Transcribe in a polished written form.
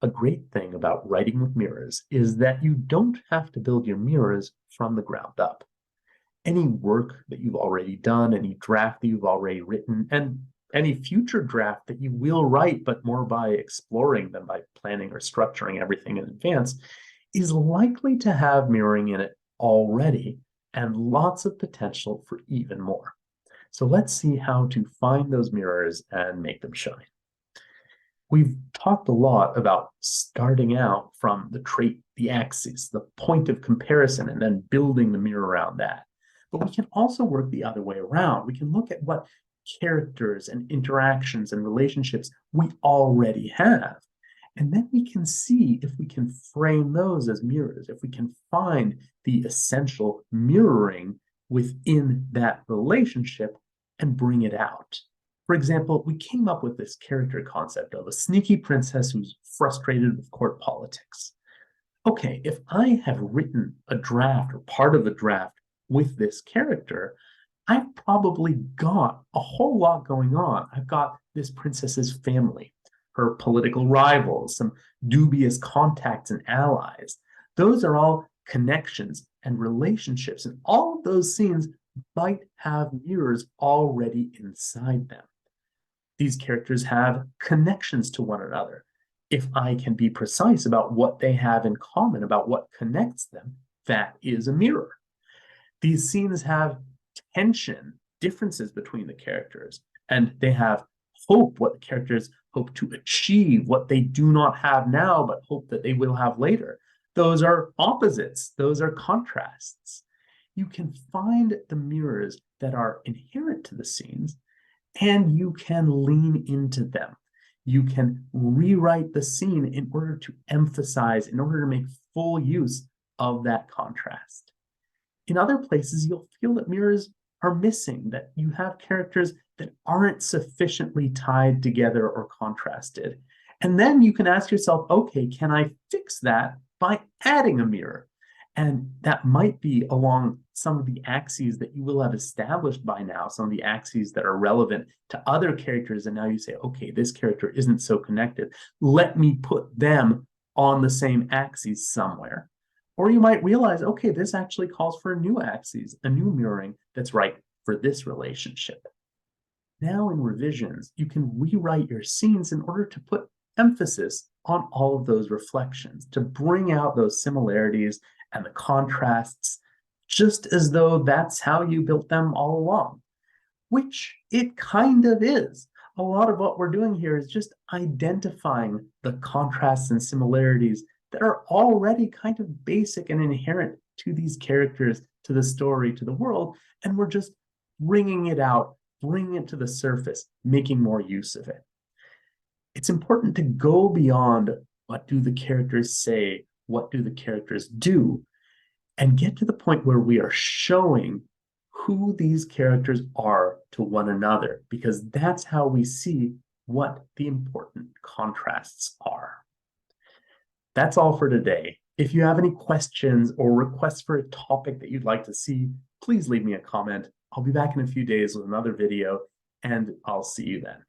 A great thing about writing with mirrors is that you don't have to build your mirrors from the ground up. Any work that you've already done, any draft that you've already written, and any future draft that you will write, but more by exploring than by planning or structuring everything in advance, is likely to have mirroring in it already and lots of potential for even more. So let's see how to find those mirrors and make them shine. We've talked a lot about starting out from the trait, the axis, the point of comparison, and then building the mirror around that. But we can also work the other way around. We can look at what characters and interactions and relationships we already have. And then we can see if we can frame those as mirrors, if we can find the essential mirroring within that relationship and bring it out. For example, we came up with this character concept of a sneaky princess who's frustrated with court politics. Okay, if I have written a draft or part of a draft with this character, I've probably got a whole lot going on. I've got this princess's family, her political rivals, some dubious contacts and allies. Those are all connections and relationships, and all of those scenes might have mirrors already inside them. These characters have connections to one another. If I can be precise about what they have in common, about what connects them, that is a mirror. These scenes have tension, differences between the characters, and they have hope, what the characters hope to achieve, what they do not have now, but hope that they will have later. Those are opposites, those are contrasts. You can find the mirrors that are inherent to the scenes, and you can lean into them. You can rewrite the scene in order to emphasize, in order to make full use of that contrast. In other places, you'll feel that mirrors are missing, that you have characters that aren't sufficiently tied together or contrasted. And then you can ask yourself, okay, can I fix that by adding a mirror? And that might be along some of the axes that you will have established by now, some of the axes that are relevant to other characters. And now you say, okay, this character isn't so connected. Let me put them on the same axes somewhere. Or you might realize, okay, this actually calls for a new axis, a new mirroring that's right for this relationship. Now in revisions, you can rewrite your scenes in order to put emphasis on all of those reflections, to bring out those similarities and the contrasts, just as though that's how you built them all along, which it kind of is. A lot of what we're doing here is just identifying the contrasts and similarities that are already kind of basic and inherent to these characters, to the story, to the world, and we're just bringing it out, bringing it to the surface, making more use of it. It's important to go beyond what do the characters say, what do the characters do, and get to the point where we are showing who these characters are to one another, because that's how we see what the important contrasts are. That's all for today. If you have any questions or requests for a topic that you'd like to see, please leave me a comment. I'll be back in a few days with another video, and I'll see you then.